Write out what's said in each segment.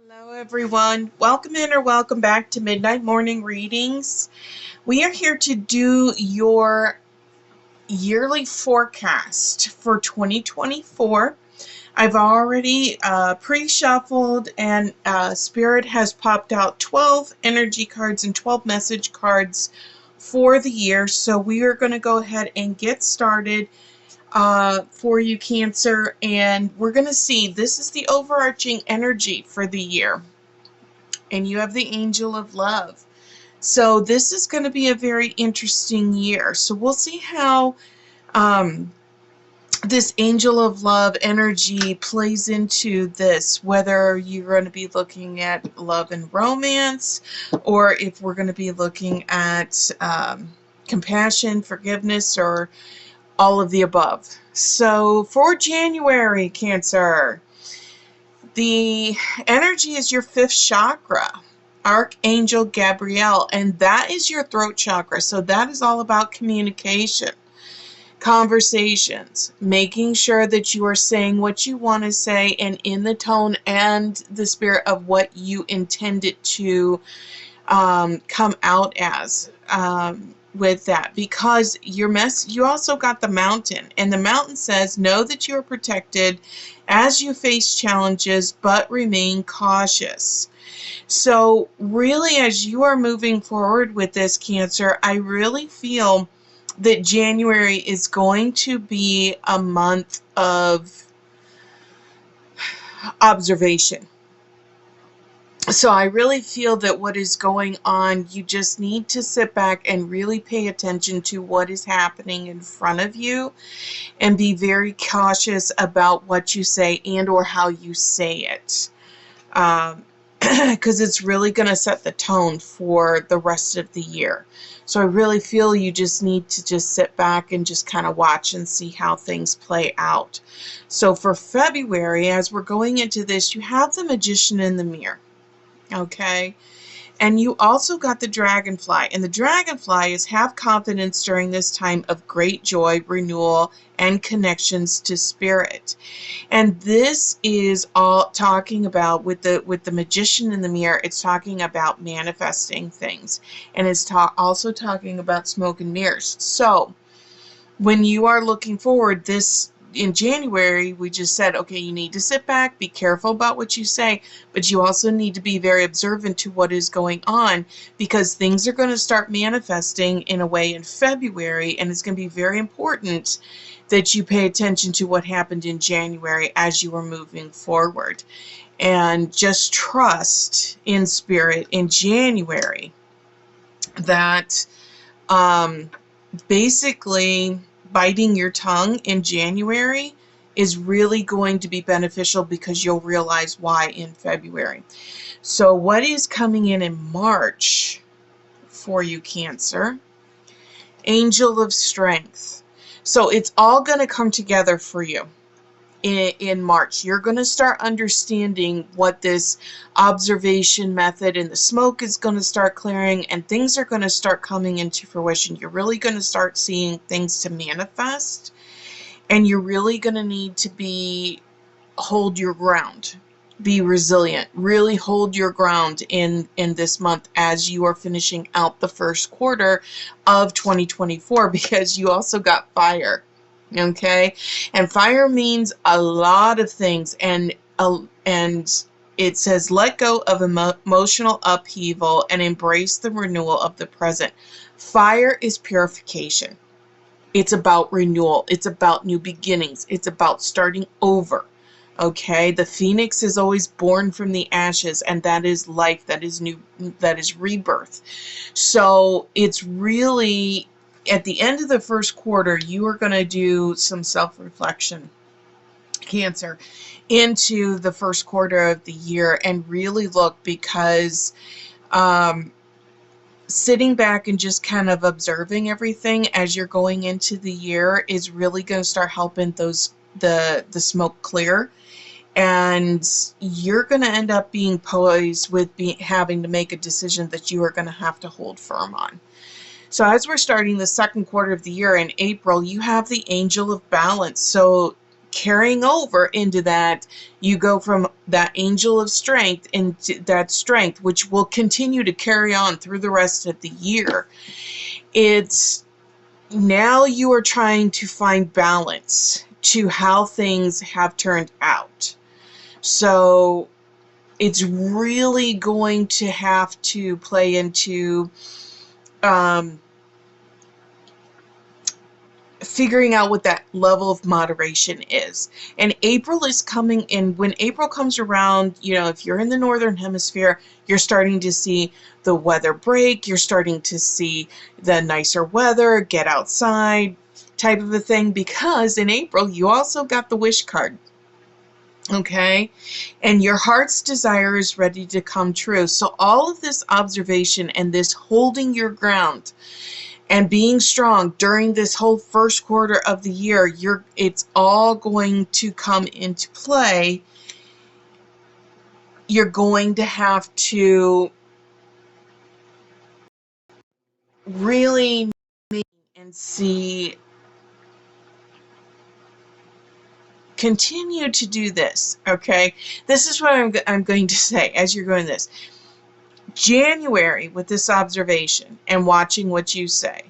Hello, everyone. Welcome in or welcome back to Midnight Morning Readings. We are here to do your yearly forecast for 2024. I've already pre-shuffled and Spirit has popped out 12 energy cards and 12 message cards for the year. So we are going to go ahead and get started for you, Cancer, and we're going to see this is the overarching energy for the year. And you have the Angel of Love. So this is going to be a very interesting year. So we'll see how this Angel of Love energy plays into this, whether you're going to be looking at love and romance, or if we're going to be looking at compassion, forgiveness, or all of the above. So for January, Cancer, the energy is your fifth chakra, Archangel Gabriel, and that is your throat chakra. So that is all about communication, conversations, making sure that you are saying what you want to say and in the tone and the spirit of what you intended to come out as. With that, because you also got the Mountain, and the Mountain says know that you are protected as you face challenges, but remain cautious. So really, as you are moving forward with this, Cancer, I really feel that January is going to be a month of observation. So I really feel that what is going on, you just need to sit back and really pay attention to what is happening in front of you and be very cautious about what you say and or how you say it. Because it's really going to set the tone for the rest of the year. So I really feel you just need to just sit back and just kind of watch and see how things play out. So for February, as we're going into this, you have the Magician in the Mirror. Okay, and you also got the Dragonfly, and the Dragonfly is have confidence during this time of great joy, renewal, and connections to spirit. And this is all talking about with the Magician in the Mirror. It's talking about manifesting things, and it's also talking about smoke and mirrors. So when you are looking forward, this in January, we just said, okay, you need to sit back, be careful about what you say, but you also need to be very observant to what is going on, because things are going to start manifesting in a way in February, and it's going to be very important that you pay attention to what happened in January as you are moving forward. And just trust in spirit in January that basically biting your tongue in January is really going to be beneficial, because you'll realize why in February. So what is coming in March for you, Cancer? Angel of Strength. So it's all going to come together for you in March. You're going to start understanding what this observation method and the smoke is going to start clearing, and things are going to start coming into fruition. You're really going to start seeing things to manifest, and you're really going to need to hold your ground, be resilient, really hold your ground in this month as you are finishing out the first quarter of 2024, because you also got Fire. Okay, and fire means a lot of things, and it says let go of emotional upheaval and embrace the renewal of the present. Fire is purification. It's about renewal. It's about new beginnings. It's about starting over. Okay, the phoenix is always born from the ashes, and that is life, that is new, that is rebirth. So it's really, at the end of the first quarter, you are going to do some self-reflection, Cancer, into the first quarter of the year and really look, because sitting back and just kind of observing everything as you're going into the year is really going to start helping the smoke clear. And you're going to end up being poised with having to make a decision that you are going to have to hold firm on. So as we're starting the second quarter of the year in April, you have the Angel of Balance. So carrying over into that, you go from that angel of strength into that strength, which will continue to carry on through the rest of the year. It's now you are trying to find balance to how things have turned out. So it's really going to have to play into figuring out what that level of moderation is. And April is coming in. When April comes around, you know, if you're in the northern hemisphere, you're starting to see the weather break, you're starting to see the nicer weather, get outside type of a thing, because in April you also got the wish card. Okay, and your heart's desire is ready to come true. So all of this observation and this holding your ground and being strong during this whole first quarter of the year, it's all going to come into play. You're going to have to really and see, continue to do this. Okay, this is what I'm going to say as you're going this. January, with this observation and watching what you say,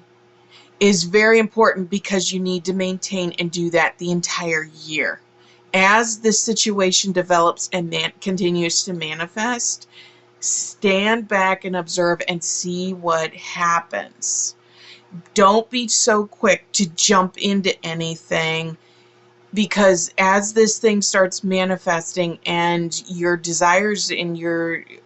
is very important, because you need to maintain and do that the entire year. As this situation develops and continues to manifest, stand back and observe and see what happens. Don't be so quick to jump into anything, because as this thing starts manifesting and your desires and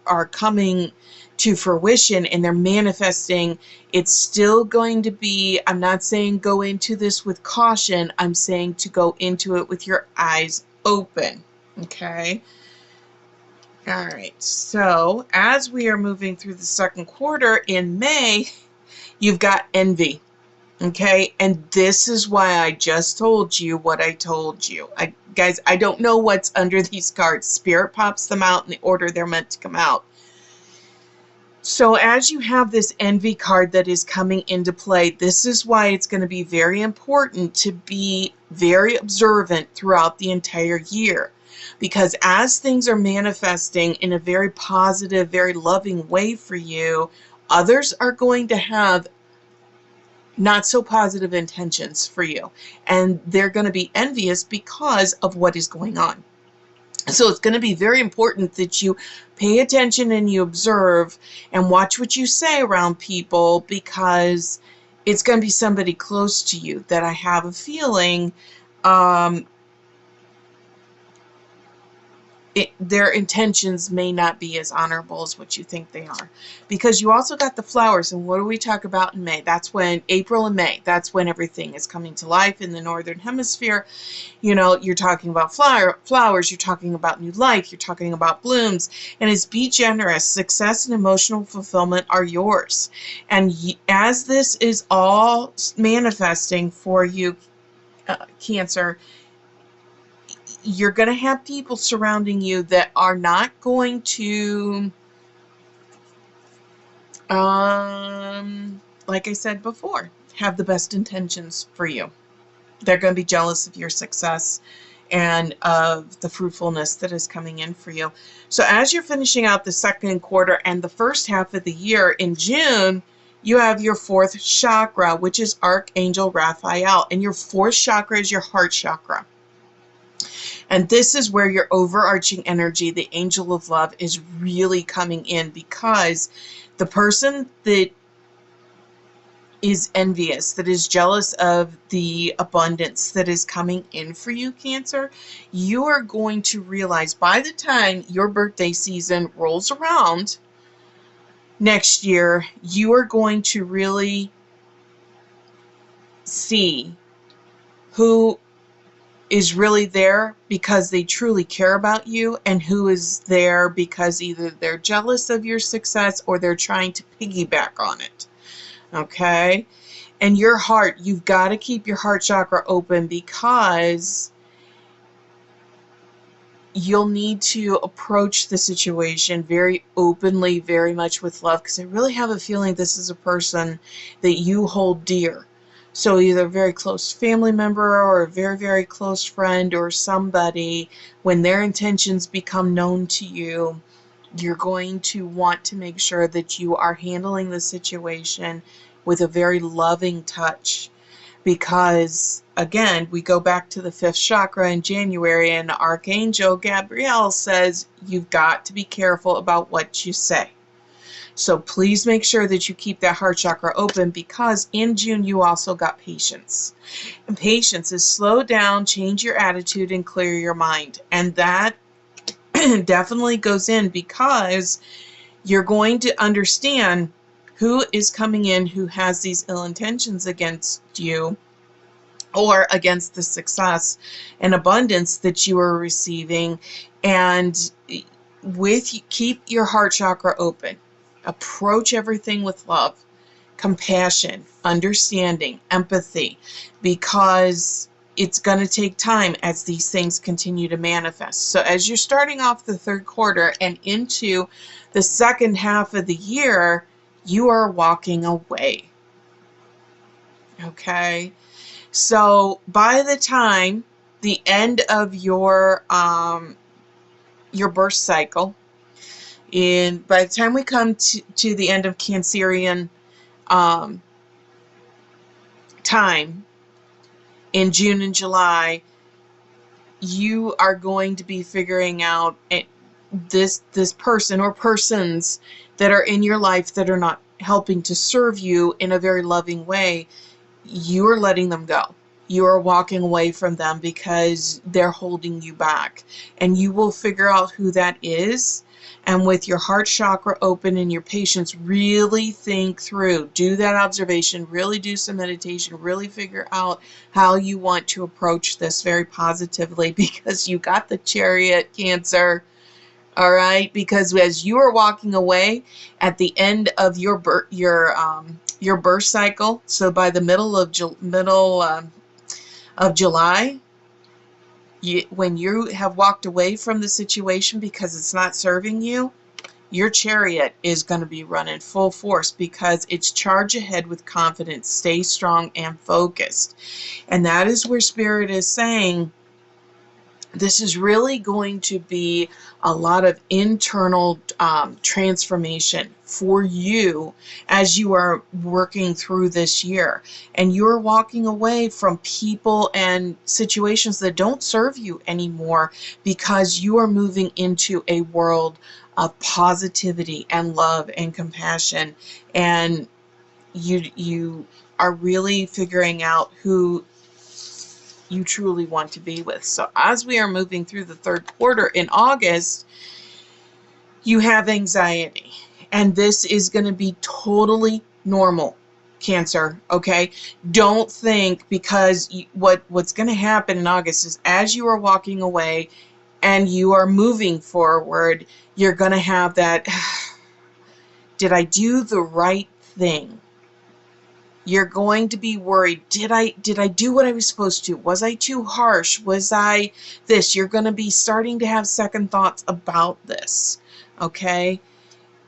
are coming to fruition and they're manifesting, it's still going to be, I'm not saying go into this with caution, I'm saying to go into it with your eyes open. Okay? All right, so as we are moving through the second quarter in May, you've got envy. Okay, and this is why I just told you what I told you. Guys, I don't know what's under these cards. Spirit pops them out in the order they're meant to come out. So as you have this envy card that is coming into play, this is why it's going to be very important to be very observant throughout the entire year. Because as things are manifesting in a very positive, very loving way for you, others are going to have not so positive intentions for you, and they're going to be envious because of what is going on. So it's going to be very important that you pay attention and you observe and watch what you say around people, because it's going to be somebody close to you that I have a feeling their intentions may not be as honorable as what you think they are. Because you also got the flowers, and what do we talk about in May? That's when, April and May, that's when everything is coming to life in the northern hemisphere. You know, you're talking about flowers, you're talking about new life, you're talking about blooms, and it's be generous. Success and emotional fulfillment are yours. And as this is all manifesting for you, Cancer, you're going to have people surrounding you that are not going to, like I said before, have the best intentions for you. They're going to be jealous of your success and of the fruitfulness that is coming in for you. So as you're finishing out the second quarter and the first half of the year, in June, you have your fourth chakra, which is Archangel Raphael. And your fourth chakra is your heart chakra. And this is where your overarching energy, the angel of love, is really coming in, because the person that is envious, that is jealous of the abundance that is coming in for you, Cancer, you are going to realize by the time your birthday season rolls around next year, you are going to really see who is really there because they truly care about you, and who is there because either they're jealous of your success or they're trying to piggyback on it. Okay? And your heart, you've got to keep your heart chakra open, because you'll need to approach the situation very openly, very much with love, because I really have a feeling this is a person that you hold dear. So either a very close family member or a very, very close friend or somebody, when their intentions become known to you, you're going to want to make sure that you are handling the situation with a very loving touch. Because again, we go back to the fifth chakra in January, and Archangel Gabriel says you've got to be careful about what you say. So please make sure that you keep that heart chakra open, because in June you also got patience. And patience is slow down, change your attitude, and clear your mind. And that definitely goes in, because you're going to understand who is coming in who has these ill intentions against you or against the success and abundance that you are receiving. And keep your heart chakra open. Approach everything with love, compassion, understanding, empathy, because it's going to take time as these things continue to manifest. So as you're starting off the third quarter and into the second half of the year, you are walking away. Okay? So by the time the end of your birth cycle, by the time we come to the end of Cancerian time in June and July, you are going to be figuring out this person or persons that are in your life that are not helping to serve you in a very loving way. You are letting them go. You are walking away from them because they're holding you back. And you will figure out who that is. And with your heart chakra open and your patience, really think through. Do that observation. Really do some meditation. Really figure out how you want to approach this very positively, because you got the Chariot, Cancer. All right, because as you are walking away at the end of your birth cycle, so by the middle of July, when you have walked away from the situation because it's not serving you, your Chariot is going to be running full force, because it's charge ahead with confidence, stay strong and focused. And that is where Spirit is saying, this is really going to be a lot of internal transformation for you as you are working through this year. And you're walking away from people and situations that don't serve you anymore, because you are moving into a world of positivity and love and compassion. And you are really figuring out who you truly want to be with. So as we are moving through the third quarter in August, you have anxiety, and this is going to be totally normal, Cancer. Okay, don't think, because what's going to happen in August is, as you are walking away and you are moving forward, you're going to have that did I do the right thing? You're going to be worried. Did I do what I was supposed to? Was I too harsh? Was I this? You're going to be starting to have second thoughts about this. Okay?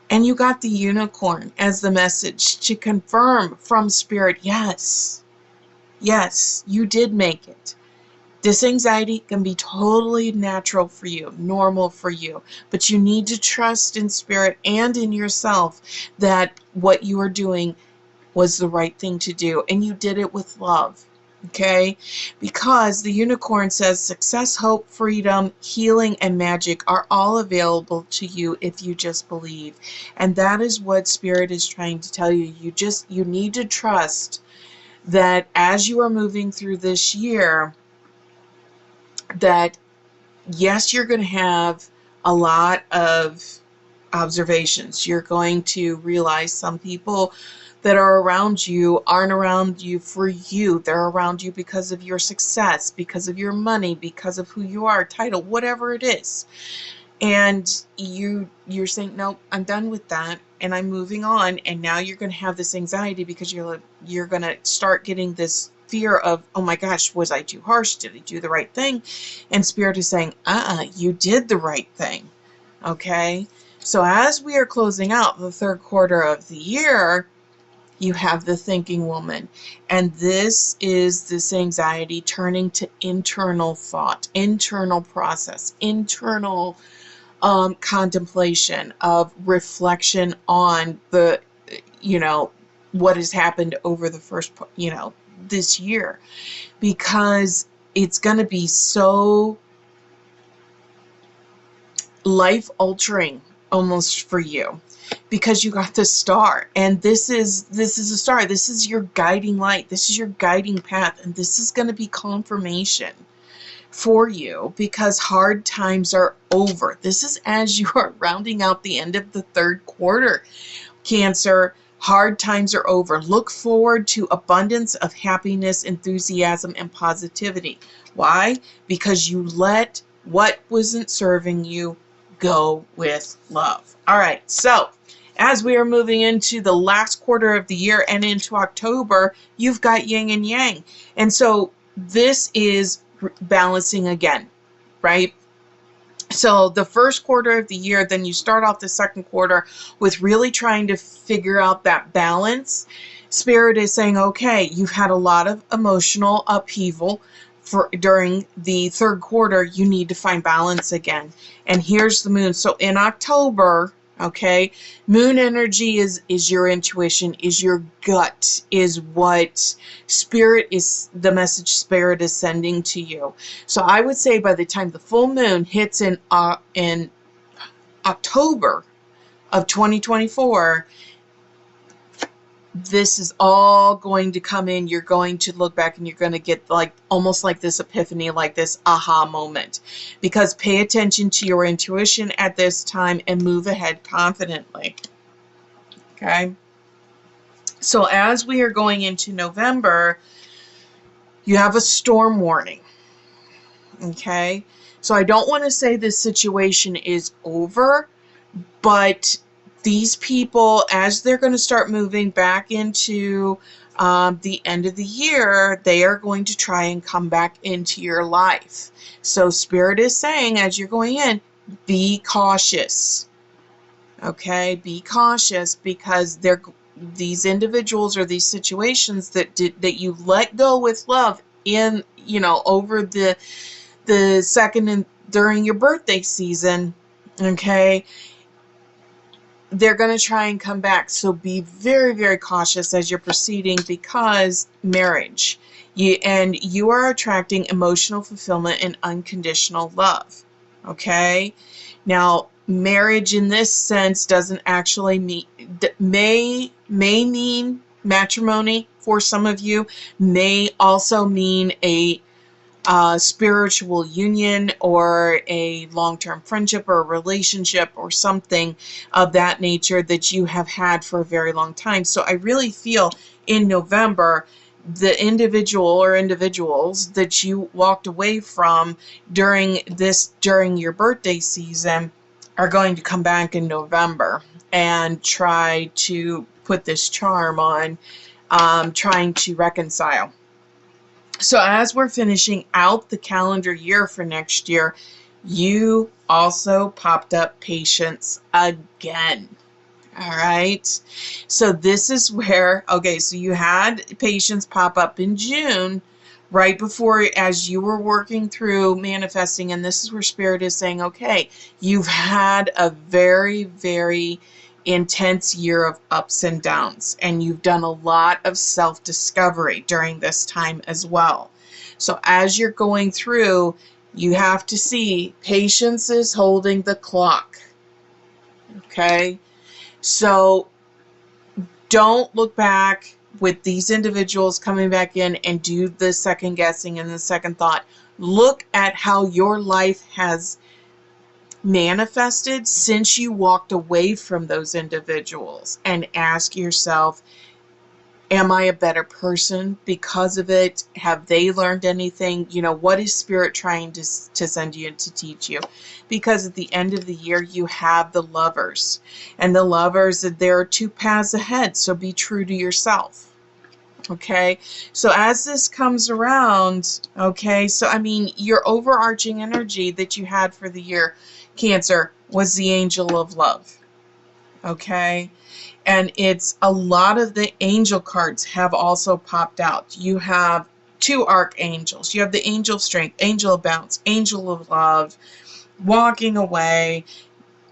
And you got the Unicorn as the message to confirm from Spirit, yes, you did make it. This anxiety can be totally natural for you, normal for you, but you need to trust in Spirit and in yourself that what you are doing was the right thing to do, and you did it with love. Okay? Because the Unicorn says success, hope, freedom, healing, and magic are all available to you if you just believe. And that is what Spirit is trying to tell you. You need to trust that as you are moving through this year, that yes, you're going to have a lot of observations. You're going to realize some people that are around you aren't around you for you. They're around you because of your success, because of your money, because of who you are, title, whatever it is. And you're saying, nope, I'm done with that, and I'm moving on. And now you're going to have this anxiety because you're going to start getting this fear of, oh my gosh, was I too harsh? Did I do the right thing? And Spirit is saying, you did the right thing. Okay? So as we are closing out the third quarter of the year, you have the thinking woman. And this is this anxiety turning to internal thought, internal process, internal contemplation of reflection on the, what has happened over the first, this year, because it's going to be so life altering almost for you, because you got the star, and this is a star. This is your guiding light. This is your guiding path, and this is going to be confirmation for you, because hard times are over. This is as you are rounding out the end of the third quarter, Cancer. Hard times are over. Look forward to abundance of happiness, enthusiasm, and positivity. Why? Because you let what wasn't serving you go with love. All right, so as we are moving into the last quarter of the year and into October, you've got yin and yang. And so this is balancing again, right? So the first quarter of the year, then you start off the second quarter with really trying to figure out that balance. Spirit is saying, okay, you've had a lot of emotional upheaval during the third quarter. You need to find balance again. And here's the moon. So in October, okay, moon energy is your intuition, is your gut, is what spirit is, the message spirit is sending to you. So I would say by the time the full moon hits in October of 2024, this is all going to come in. You're going to look back and you're going to get almost like this epiphany, like this aha moment, because pay attention to your intuition at this time and move ahead confidently. Okay. So as we are going into November, you have a storm warning. Okay. So I don't want to say this situation is over, but these people, as they're going to start moving back into the end of the year, they are going to try and come back into your life. So Spirit is saying, as you're going in, be cautious. Okay, be cautious, because these individuals or these situations that you let go with love in, over the second and during your birthday season. Okay. They're going to try and come back. So be very, very cautious as you're proceeding, because marriage, you are attracting emotional fulfillment and unconditional love. Okay. Now, marriage in this sense doesn't actually mean, may mean matrimony for some of you, may also mean a spiritual union or a long-term friendship or a relationship or something of that nature that you have had for a very long time. So I really feel in November, the individual or individuals that you walked away from during your birthday season are going to come back in November and try to put this charm on, trying to reconcile. So as we're finishing out the calendar year for next year, you also popped up Patience again. All right. So this is where, okay, so you had Patience pop up in June, right before, as you were working through manifesting, and this is where Spirit is saying, okay, you've had a very, very intense year of ups and downs, and you've done a lot of self-discovery during this time as well. So as you're going through, you have to see Patience is holding the clock. Okay. So don't look back with these individuals coming back in and do the second guessing and the second thought. Look at how your life has manifested since you walked away from those individuals, and ask yourself, am I a better person because of it? Have they learned anything? What is Spirit trying to send you and to teach you? Because at the end of the year, you have the Lovers. And the Lovers, there are two paths ahead, so be true to yourself. Okay, so as this comes around, okay, so your overarching energy that you had for the year, Cancer, was the Angel of Love. okay? And it's a lot of the angel cards have also popped out. You have two archangels. You have the angel of strength, angel of balance, angel of love, walking away,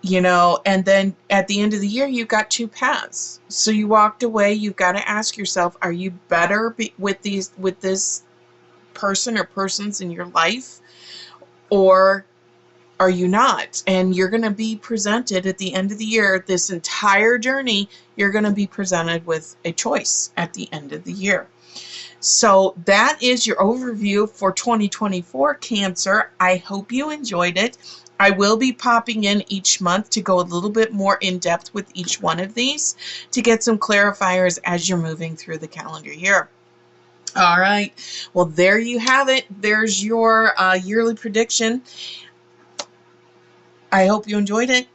you know, and then at the end of the year, you got two paths. So you walked away. You've got to ask yourself, are you better with this person or persons in your life, or are you not? And you're going to be presented at the end of the year, this entire journey, you're going to be presented with a choice at the end of the year. So that is your overview for 2024, Cancer. I hope you enjoyed it. I will be popping in each month to go a little bit more in depth with each one of these to get some clarifiers as you're moving through the calendar year. All right. Well, there you have it. There's your yearly prediction. I hope you enjoyed it.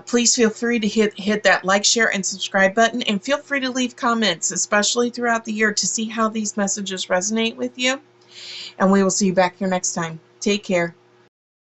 Please feel free to hit that like, share, and subscribe button, and feel free to leave comments, especially throughout the year, to see how these messages resonate with you. And we will see you back here next time. Take care.